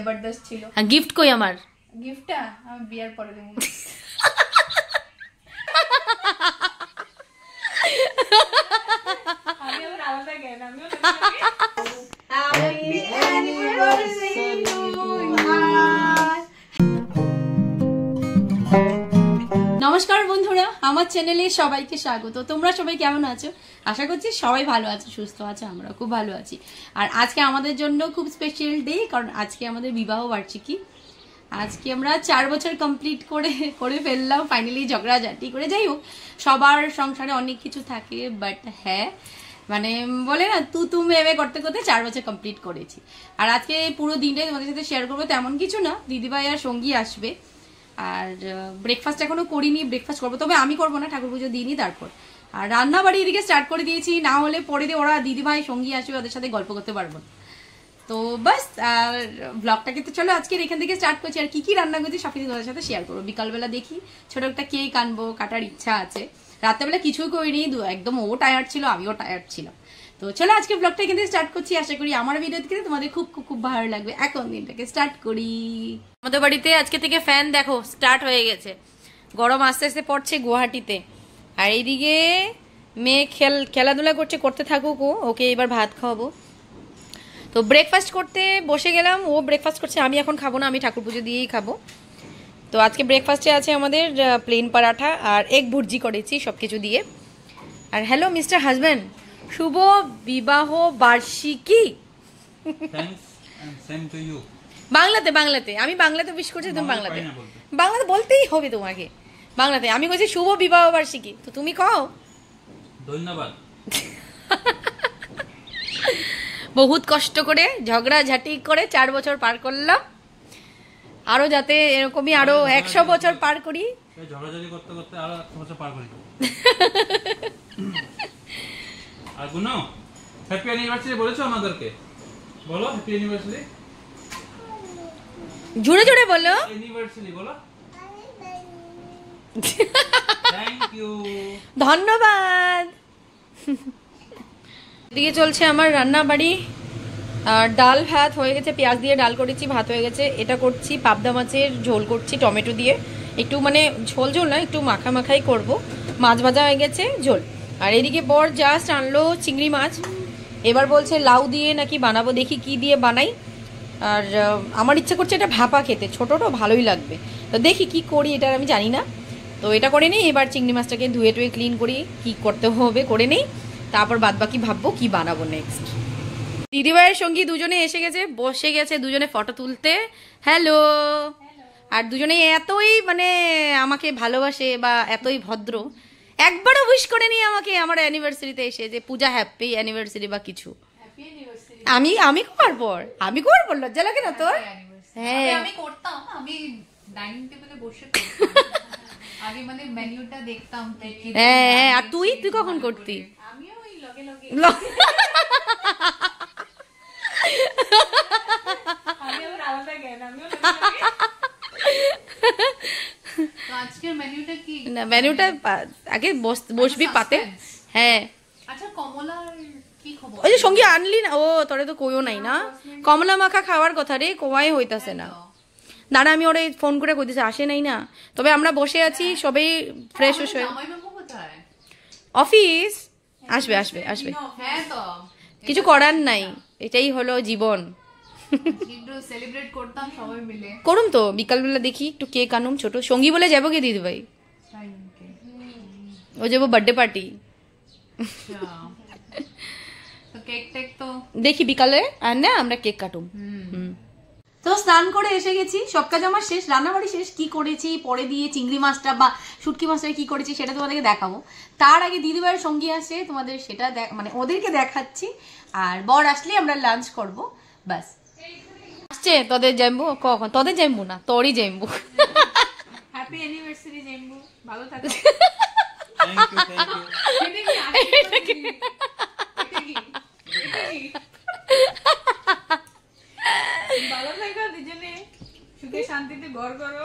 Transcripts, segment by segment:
জবরদস্ত ছিল। গিফট কই আমার? গিফটটা আমি বিয়ার পরে দেব। আমি আবার আলাদা জ্ঞান আমিও হ্যাপি অ্যানিভার্সারি টু ইউ। নমস্কার বন্ধুরা, আমার চ্যানেলে সবাইকে স্বাগত। তোমরা সবাই কেমন আছো? আশা করছি সবাই ভালো আছো, সুস্থ আছো, আমরা খুব ভালো আছি। আর আজকে আমাদের জন্য খুব স্পেশাল ডে, কারণ আজকে আমাদের বিবাহ বার্ষিকী। আজকে আমরা 4 বছর কমপ্লিট করে ফেললাম ফাইনালি, ঝগড়াঝাটি করে। যাই হোক, সবার সংসারে অনেক কিছু থাকে, বাট হ্যাঁ মানে বলে না তুমি এভাবে করতে করতে 4 বছর কমপ্লিট করেছি। আর আজকে পুরো দিনটাই তোমাদের সাথে শেয়ার করবো। তেমন কিছু না, দিদিভাই আর সঙ্গী আসবে। আর ব্রেকফাস্ট এখনো করিনি, ব্রেকফাস্ট করবো, তবে আমি করবো না, ঠাকুর পুজো দিইনি তারপর। আর রান্না বাড়ি এদিকে স্টার্ট করে দিয়েছি, না হলে পরে দিয়ে ওরা দিদিভাই সঙ্গী আসবে, ওদের সাথে গল্প করতে পারবো না। তো বাস, আর ব্লগটাকে তো চলো আজকে এখান থেকে স্টার্ট করছি। আর কি রান্না করছি সব কিছু তোমাদের সাথে শেয়ার করবো। বিকালবেলা দেখি ছোট একটা কেক আনবো, কাটার ইচ্ছা আছে। রাত্রেবেলা কিছুই করিনি, একদম ও টায়ার্ড ছিল, আমিও টায়ার্ড ছিলাম। তো চলো আজকে ব্লগটা এখান থেকে স্টার্ট করছি। আশা করি আমার ভিডিও থেকে তোমাদের খুব খুব খুব ভালো লাগবে। এখন দিনটাকে স্টার্ট করি। আমাদের বাড়িতে আজকে থেকে ফ্যান দেখো স্টার্ট হয়ে গেছে। গরম আস্তে আস্তে পড়ছে গুয়াহাটিতে। আর এইদিকে মেয়ে খেলাধুলা করতে থাকুক, ওকে এবার ভাত খাওয়াবো। তো ব্রেকফাস্ট করতে বসে গেলাম, ও ব্রেকফাস্ট করছে, আমি এখন খাবো না, আমি ঠাকুর পুজো দিয়েই খাবো। তো আজকে ব্রেকফাস্টে আছে আমাদের প্লেন পরাঠা আর এগ ভুর্জি করেছি সব কিছু দিয়ে। আর হ্যালো মিস্টার হাজব্যান্ড, শুভ বিবাহ বার্ষিকী। বাংলাতে আমি বাংলাতে উইশ করছি, তুমি বাংলাতে বলতেই হবে তোমাকে। বাংলাতে আমি বলছি শুভ বিবাহ বার্ষিকী, তো তুমি কও ধন্যবাদ। বহুত কষ্ট করে ঝগড়াঝাটি করে 4 বছর পার করলাম, আরো যাতে এরকমই আরো 100 বছর পার করি। ঝগড়াঝাটি করতে করতে আরো 100 বছর পার করি। আর গুনো হ্যাপি অ্যানিভার্সারি বলেছো আমাদেরকে, বলো হ্যাপি অ্যানিভার্সারি, জোরে জোরে বলো অ্যানিভার্সারি বলো। থ্যাংক ইউ, ধন্যবাদ। এদিকে চলছে আমার রান্না বাড়ি। আর ডাল ভাত হয়ে গেছে, পেঁয়াজ দিয়ে ডাল করেছি, ভাত হয়ে গেছে। এটা করছি পাবদা মাছের ঝোল করছি টমেটো দিয়ে, একটু মানে ঝোল না, একটু মাখাই করব। মাছ ভাজা হয়ে গেছে, ঝোল। আর এদিকে বর জাস্ট আনলো চিংড়ি মাছ, এবার বলছে লাউ দিয়ে নাকি বানাবো, দেখি কি দিয়ে বানাই। আর আমার ইচ্ছা করছে এটা ভাপা খেতে, ছোটোটা ভালোই লাগবে। তো দেখি কি করি, এটা আমি জানি না। তো এটা করে নিই, এবার চিংড়ি মাছটাকে ধুয়ে ক্লিন করি, কি করতে হবে করে নিই, তারপর বাদ বাকি ভাববো কি বানাবো নেক্সট। দিদিভাইয়ের সঙ্গী দুজনে এসে গেছে, বসে গেছে দুজনে ফটো তুলতে। হ্যালো। আর দুজনে এতই মানে আমাকে ভালোবাসে বা এতই ভদ্র, একবারও উইশ করে নি আমাকে আমার অ্যানিভার্সারিতে এসে যে পূজা হ্যাপি অ্যানিভার্সারি বা কিছু। আমি করার পর লজ্জা লাগে না তোর? হ্যাঁ আমি করতাম, আমি ডাইনিং টেবিলে বসে আগে মানে মেনুটা দেখতাম। হ্যাঁ, আর তুই কখন করতি? আমিও ওই লগে আমি আবার আলাদা জ্ঞান আমিও আজকের মেনুটা কি না, মেনুটা আগে বসবি পাতে। হ্যাঁ আচ্ছা, কমলার কি খবর? ওই যে সঙ্গী আনলি না? ও তোরে তো কইও নাই না, কমলা মাখা খাওয়ার কথা রে, কোয়াই হইতাছে না। দাঁড়া আমি ওরে ফোন করে কইতেছে, আসে নাই না। তবে আমরা বসে আছি সবাই ফ্রেশ হয়ে। অফিস আসবে। হ্যাঁ তো কিছু করার নাই, এটাই হলো জীবন। সেলিব্রেট করতাম সবাই মিলে। করুন তো বিকালবেলা দেখি একটু কেক আনুম ছোট, সঙ্গী বলে যাবো কে দিদি ভাই, ও যাবো বার্থডে পার্টি। তো দেখি বিকালে আর না আমরা কেক কাটুম। তো স্নান করে এসে গেছি, সব কাজ আমার শেষ, রান্নাবাড়ি শেষ। কি করেছি পরে দিয়ে চিংড়ি মাছটা বা শুটকি মাছটা কি করেছি সেটা তোমাদেরকে দেখাবো। তার আগে দিদিভাইয়ের সঙ্গী আসে, তোমাদের সেটা মানে ওদেরকে দেখাচ্ছি। আর বর আসলে আমরা লাঞ্চ করব, বাস। আসছে তোদের জাম্বু, কখন তোদের জাম্বু না তোরই জাম্বু। হ্যাপি অ্যানিভার্সারি জাম্বু, ভালো থাকো। Thank you. ভালো থাকো দুজনে, সুখে শান্তিতে ঘর করো।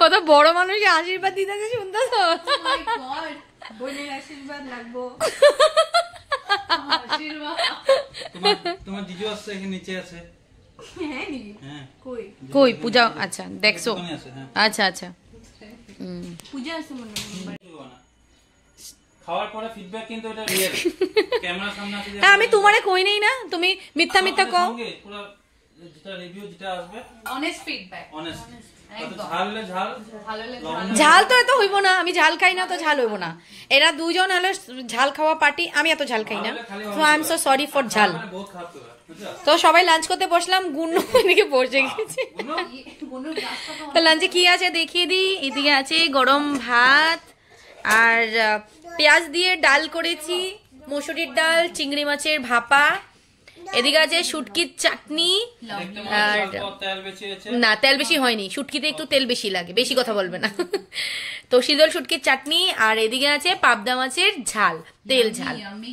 কত বড় মানুষকে আশীর্বাদ দিতে শুনতে তো, বোনের আশীর্বাদ লাগবো। তোমার জিজু আসছে এখানে নিচে আছে। হ্যাঁ নি হ্যাঁ কই কই পূজা? আচ্ছা দেখছো, ওখানে আছে, হ্যাঁ। আচ্ছা আচ্ছা। পূজা আছে মনে হয়। খাওয়ার পরে ফিডব্যাক কিন্তু এটা রিয়েল। ক্যামেরার সামনে আছে যে না আমি তোমারে কই নেই না, তুমি মিথ্যা মিথ্যা কও। পুরো যেটা রিভিউ যেটা আসবে অনেস্ট ফিডব্যাক। অনেস্ট। একদম। ঝাল হলে ঝাল, ভালো লাগে ঝাল তো এত হইব না, আমি ঝাল খাই না তো ঝাল হইব না। এরা দুজন হলো ঝাল খাওয়া পার্টি, আমি এত ঝাল খাই না, তো I am so sorry for ঝাল। মানে বহুত খারাপ করে, বুঝছো? তো সবাই লাঞ্চ করতে বসলাম, গুন্নু এদিকে বসে গেছে। বুনো? বনুর গ্লাসটা তো তো লাঞ্চে কি আছে দেখিয়ে দিই। এদিকে আছে গরম ভাত আর পেঁয়াজ দিয়ে ডাল করেছি, মসুরির ডাল, চিংড়ি মাছের ভাপা, এদিকে আছে শুটকির চাটনি। দেখতে আর অল্প তেল বেশি আছে। না তেল বেশি হয়নি, শুটকিতে একটু তেল বেশি লাগে, বেশি কথা বলবে না। তো শীতল শুটকির চাটনি, আর এদিকে আছে পাবদা মাছের ঝাল, তেল ঝাল। আমি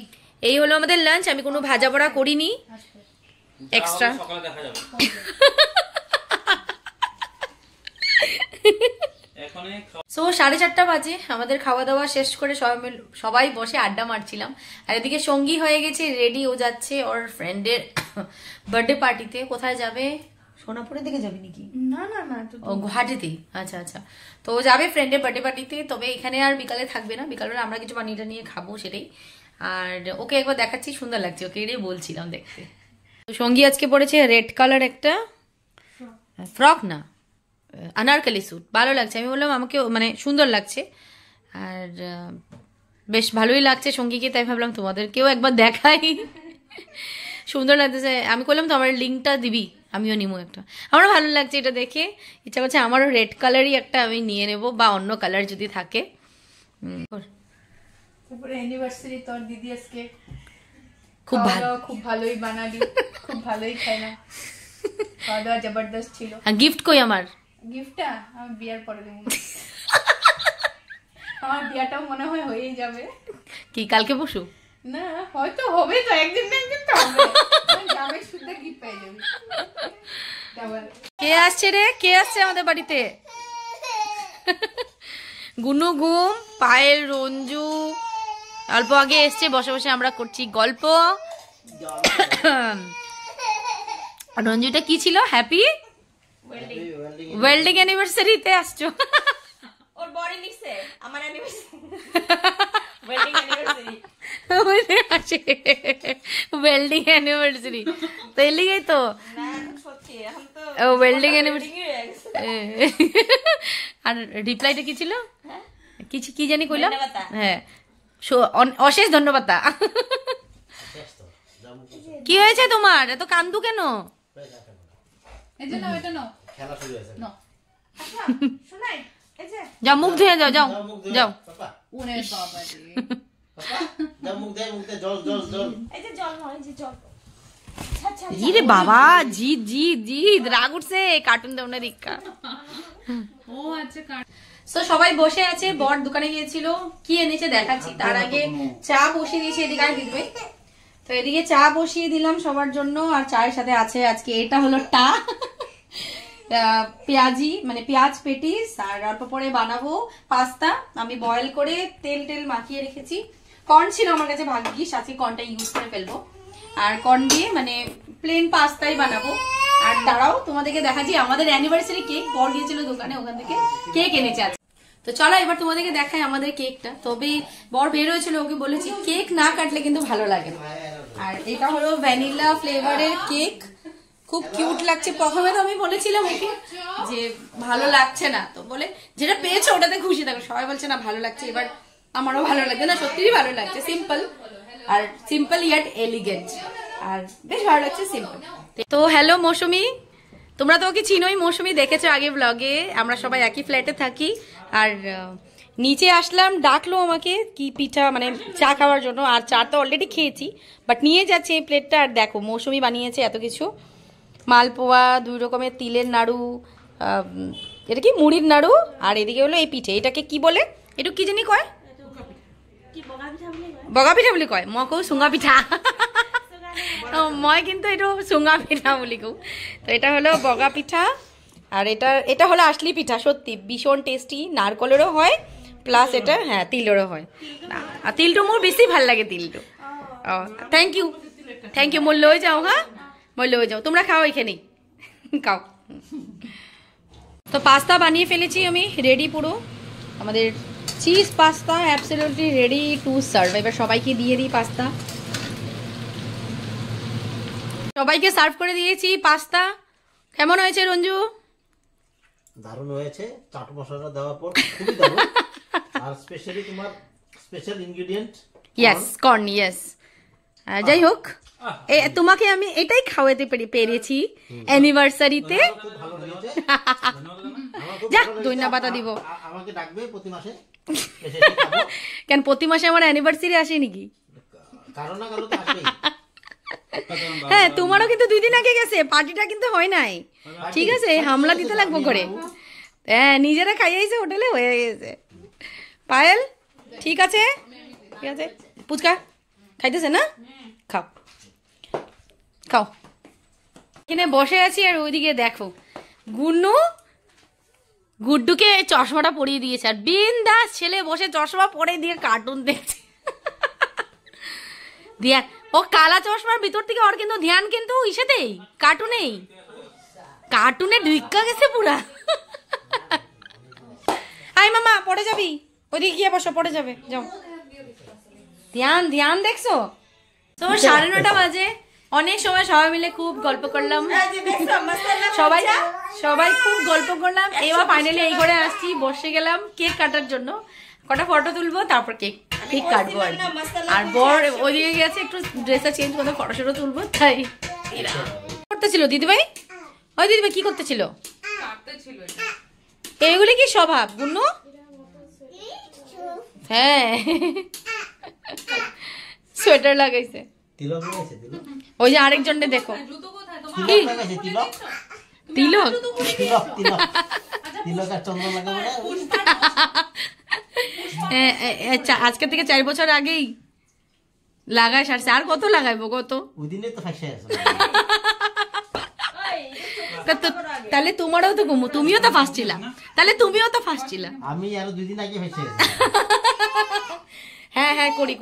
এই হলো আমাদের লাঞ্চ। আমি কোনো ভাজা পোড়া করিনি এক্সট্রা। সকালে দেখা যাবে। এখনই সো 4:30 বাজে, আমাদের খাওয়া দাওয়া শেষ করে সবাই বসে আড্ডা মারছিলাম। আর এদিকে সঙ্গী হয়ে গেছে রেডি, ও যাচ্ছে ওর ফ্রেন্ডের বার্থডে পার্টিতে। কোথায় যাবে? সোনাপুরের দিকে যাবে নাকি? না না না ও গুয়াহাটিতেই। আচ্ছা আচ্ছা, তো ও যাবে ফ্রেন্ডের বার্থডে পার্টিতে। তবে এখানে আর বিকালে থাকবে না, বিকালবেলা আমরা কিছু পানিটা নিয়ে খাবো সেটাই। আর ওকে একবার দেখাচ্ছি, সুন্দর লাগছে ওকে, এটাই বলছিলাম দেখতে। তো সঙ্গী আজকে পড়েছে রেড কালার একটা ফ্রক, না আনারকলি স্যুট, ভালো লাগছে। আমি বললাম আমাকে মানে সুন্দর লাগছে, আর বেশ ভালোই লাগছে সঙ্গীকে, তাই ভাবলাম তোমাদেরকেও একবার দেখাই। সুন্দর লাগতেছে। আমি বললাম তো আমার লিঙ্কটা দিবি, আমিও নিবো একটা। আমারও ভালো লাগছে এটা দেখে, ইচ্ছা করছে আমারও রেড কালারই একটা আমি নিয়ে নেব, বা অন্য কালার যদি থাকে। তারপরে অ্যানিভার্সারি তোর দিদি আজকে খুব ভালো, খুব ভালোই বানালি, খুব ভালোই খাইলাম, খাওয়া দাওয়া জবরদস্ত ছিল। গিফট কই আমার? গিফটটা আমি বিয়ার পরে দেবো। আমার বিয়াটাও মনে হয় হয়েই যাবে। কি কালকে বসু? না হয়তো হবে, তো একদিন না একদিন তো হবে। জামাই শুদ্ধ গিফট পেয়ে যাবি। তারপর কে আসছে রে? কে আসছে আমাদের বাড়িতে? গুনু ঘুম, পায়েল, রঞ্জু অল্প আগে এসছে, বসে বসে আমরা করছি গল্প। রঞ্জুটা কি ছিল? হ্যাপি ওয়েল্ডিং অ্যানিভার্সারিতে আসছো? ওর বডি লিখছে আমার anniversary wedding anniversary welding anniversary তো এর লিগেই তো না সত্যি এখন তো ওয়েল্ডিং অ্যানিভার্সারি। wedding হয়ে গেছে। আর রিপ্লাইটা কি ছিল? কিছু কি জানি কইলাম। ধন্যবাদ। হ্যাঁ অশেষ ধন্যবাদ। কি হয়েছে তোমার? এত কান্দু কেন? এই যে নাও, এটা নাও, খেলা শুরু হয়েছে। নাও। আচ্ছা শোনাই এই যে যাও মুখ ধুয়ে যাও, যাও মুখ ধুয়ে যাও। পাপা, ওরে বাবা রে। পাপা, যাও মুখ দে, জল জল জল। এই যে জল নয়, এই যে জল। আচ্ছা ইরে বাবা, জিদ জিদ জিদ, রাগ উঠছে কার্টুন দেও না দীক্ষা। ও আচ্ছা সো সবাই বসে আছে, বর দোকানে গিয়েছিল, কি এনেছে দেখাচ্ছি। তার আগে চা বসিয়ে দিয়েছি এদিকে, আর দিবে তো এদিকে চা বসিয়ে দিলাম সবার জন্য। আর চায়ের সাথে আছে আজকে এটা হলো পেঁয়াজি, মানে পেঁয়াজ পেটিস, আর অল্প পরে বানাবো পাস্তা। আমি বয়েল করে তেল টেল মাখিয়ে রেখেছি। কর্ন ছিল আমার কাছে ভাগ্যিস, আজকে কর্নটা ইউজ করে ফেলবো। আর কর্ন দিয়ে মানে প্লেন পাস্তাই বানাবো। আর দাঁড়াও তোমাদেরকে দেখাচ্ছি আমাদের অ্যানিভার্সারি কেক। বর গিয়েছিল দোকানে, ওখান থেকে কেক এনেছে আজকে। তো চলো এবার তোমাদেরকে দেখাই আমাদের কেকটা। তবে বর বের হয়েছিল, ওকে বলেছি কেক না কাটলে কিন্তু ভালো লাগে না। আর এটা হলো ভ্যানিলা ফ্লেভারের কেক, খুব কিউট লাগছে। প্রথমে তো আমি বলেছিলাম ওকে যে ভালো লাগছে না, তো বলে যেটা পেয়েছো ওটাতে খুশি থাকো। সবাই বলছে না ভালো লাগছে, এবার আমারও ভালো লাগছে। না সত্যিই ভালো লাগছে, সিম্পল, আর সিম্পল ইয়াট এলিগেন্ট, আর বেশ ভালো লাগছে সিম্পল। তো হ্যালো মৌসুমি, তোমরা তো ওকে চিনোই, মৌসুমি দেখেছো আগে ব্লগে, আমরা সবাই একই ফ্ল্যাটে থাকি। আর নিচে আসলাম, ডাকলো আমাকে কি পিঠা মানে চা খাওয়ার জন্য। আর চা তো অলরেডি খেয়েছি, বাট নিয়ে যাচ্ছে এই প্লেটটা। আর দেখো মৌসুমি বানিয়েছে এত কিছু, মালপোয়া, 2 রকমের তিলের নাড়ু, এটা কি মুড়ির নাড়ু, আর এদিকে হলো এই পিঠে। এটাকে কি বলে? একটু কি জানি কয়, কি বগা পিঠা বলে কয়? বগা পিঠা বলি কয়, মই কৌ চুঙা পিঠা। মই কিন্তু এইটো চুঙা পিঠা বুলি কওঁ। তো এটা হলো বগা পিঠা, আর এটা হলো আসলি পিঠা, সত্যি ভীষণ টেস্টি। নারকলেরও হয় প্লাস এটা হ্যাঁ তিলেরও হয়। আর তিলটো মোৰ বেশি ভাল লাগে তিলটো। ও থ্যাংক ইউ মূল্য হয়ে যাও। হ্যাঁ মূল্য হয়ে যাও, তোমরা খাও এখানেই খাও। তো পাস্তা বানিয়ে ফেলেছি আমি, রেডি পুরো আমাদের cheese pasta absolutely ready to serve. এবার সবাইকে দিয়ে দিই পাস্তা, সবাইকে সার্ভ করে দিয়েছি পাস্তা। কেমন হয়েছে রঞ্জু? দারুণ হয়েছে, চাট মশলা দেওয়ার পর খুবই দারুণ। আর স্পেশালি তোমার special ingredient yes corn, yes. যাই হোক, তোমাকে আমি এটাই খাওয়াতে পেরেছি অ্যানিভার্সারিতে। খুব ভালো হয়েছে। যা ধন্যবাদ দিব। আমাকে ডাকবে প্রতি মাসে। কেন প্রতি মাসে আমার অ্যানিভার্সারি আসে নাকি? কারণ না কারণ তো আসবেই। হ্যাঁ তোমারও কিন্তু 2 দিন আগে গেছে, পার্টিটা কিন্তু হয় নাই। ঠিক আছে, হামলা দিতে লাগবো করে। হ্যাঁ নিজেরা খাইয়েছে, হোটেলে হয়ে গেছে। পায়েল ঠিক আছে, ঠিক আছে। পুচকা খাইতেছে না? খাও খাও। এখানে বসে আছি আর ওইদিকে দেখো গুড্ডুকে চশমাটা পরিয়ে দিয়েছে, আর বিন্দাস ছেলে বসে চশমা পরে দিয়ে কার্টুন দেখছে। দিয়া ও কালা চশমার ভিতর থেকে ওর কিন্তু ধ্যান কিন্তু ইসেতেই কার্টুনে ঢুকা গেছে পুরা। আই মামা পড়ে যাবি, ওইদিকে গিয়ে বসো, পড়ে যাবে, যাও। ধ্যান দেখছো তো? 9:30 বাজে, অনেক সময় সবাই মিলে খুব গল্প করলাম, সবাই খুব গল্প করলাম। এবার ফাইনালি এই করে আসছি, বসে গেলাম কেক কাটার জন্য। কটা ফটো তুলবো, তারপর কেক কাটবো আর বর ওইদিকে গেছে একটু ড্রেসটা চেঞ্জ করতে, ফটো তুলবো। তাই করতেছিল দিদিভাই? ওই দিদিভাই কি করতেছিল? এগুলি কি স্বভাব গুন্নু? হ্যাঁ সোয়েটার লাগাইছে। তিলক লাগাইছে, তিলক। ওই যে আরেকজনটা দেখো, তিলক লাগাইছে, তিলক। তিলক তিলক আর চন্দন লাগাবো না। আজকে থেকে 4 বছর আগেই লাগাই সারছে। আর কত লাগাইবো, কত? ওই দিনে তো ফাঁসে আছে। তাহলে তোমারও তো ঘুমো, তুমিও তো ফার্স্ট ছিলা। আমি আরো 2 দিন আগে ফাঁসে আছি। হ্যাঁ করি।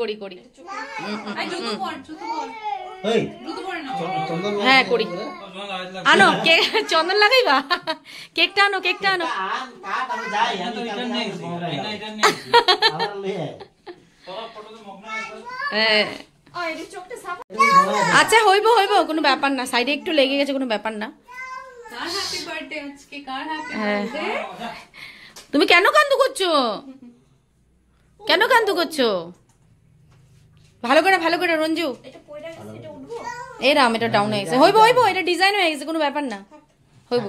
এই চন্দন হ্যাঁ করি। আনো কেক, চন্দন লাগাইবা? কেকটা আনো। কাট আমি যাই, আমার লয়ে আচ্ছা হইব কোনো ব্যাপার না, সাইডে একটু লেগে গেছে, কোনো ব্যাপার না। তুমি কেন কান্দু করছো? ভালো করে রঞ্জু। এই রাম, এটা ডাউন হয়ে গেছে। হইব এটা ডিজাইন হয়ে গেছে, কোনো ব্যাপার না, হইব।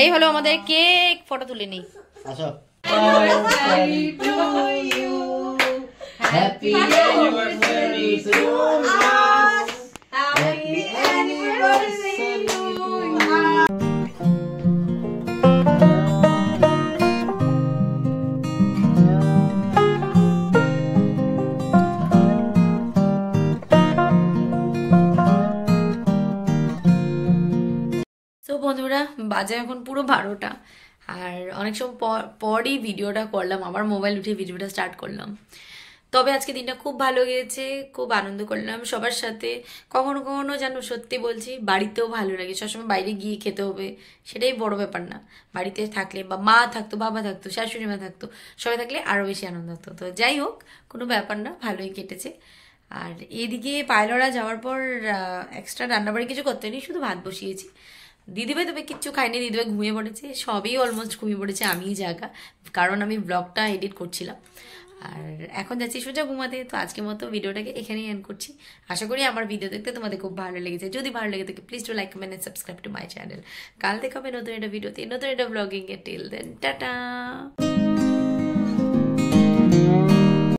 এই হলো আমাদের কেক, ফটো তুলে নিই। আসো। Happy anniversary to us, happy anniversary to us. তো বন্ধুরা বাজে এখন পুরো 12টা, আর অনেক সময় পরই ভিডিওটা করলাম, আমার মোবাইল উঠে ভিডিওটা স্টার্ট করলাম। তবে আজকে দিনটা খুব ভালো গিয়েছে, খুব আনন্দ করলাম সবার সাথে। কখনো জানো সত্যি বলছি, বাড়িতেও ভালো লাগে। সবসময় বাইরে গিয়ে খেতে হবে সেটাই বড় ব্যাপার না, বাড়িতে থাকলে বা মা থাকতো, বাবা থাকতো, শাশুড়ি মা থাকতো, সবাই থাকলে আরও বেশি আনন্দ হতো। তো যাই হোক, কোনো ব্যাপার না, ভালোই কেটেছে। আর এদিকে পায়লরা যাওয়ার পর এক্সট্রা রান্নাবাড়ি কিছু করতে নেই, শুধু ভাত বসিয়েছি। দিদিভাই তবে কিচ্ছু খাইনি, দিদিভাই ঘুমিয়ে পড়েছে, সবই অলমোস্ট ঘুমিয়ে পড়েছে, আমিই জাগা, কারণ আমি ব্লগটা এডিট করছিলাম। আর এখন যাচ্ছি সোজা ঘুমাতে। তো আজকের মতো ভিডিওটাকে এখানেই এন্ড করছি। আশা করি আমার ভিডিও দেখতে তোমাদের খুব ভালো লেগেছে। যদি ভালো লেগে থাকে please do like, comment and subscribe to my channel. কাল দেখা হবে নতুন একটা ভিডিওতে, নতুন একটা ব্লগিং এ। Till then tata.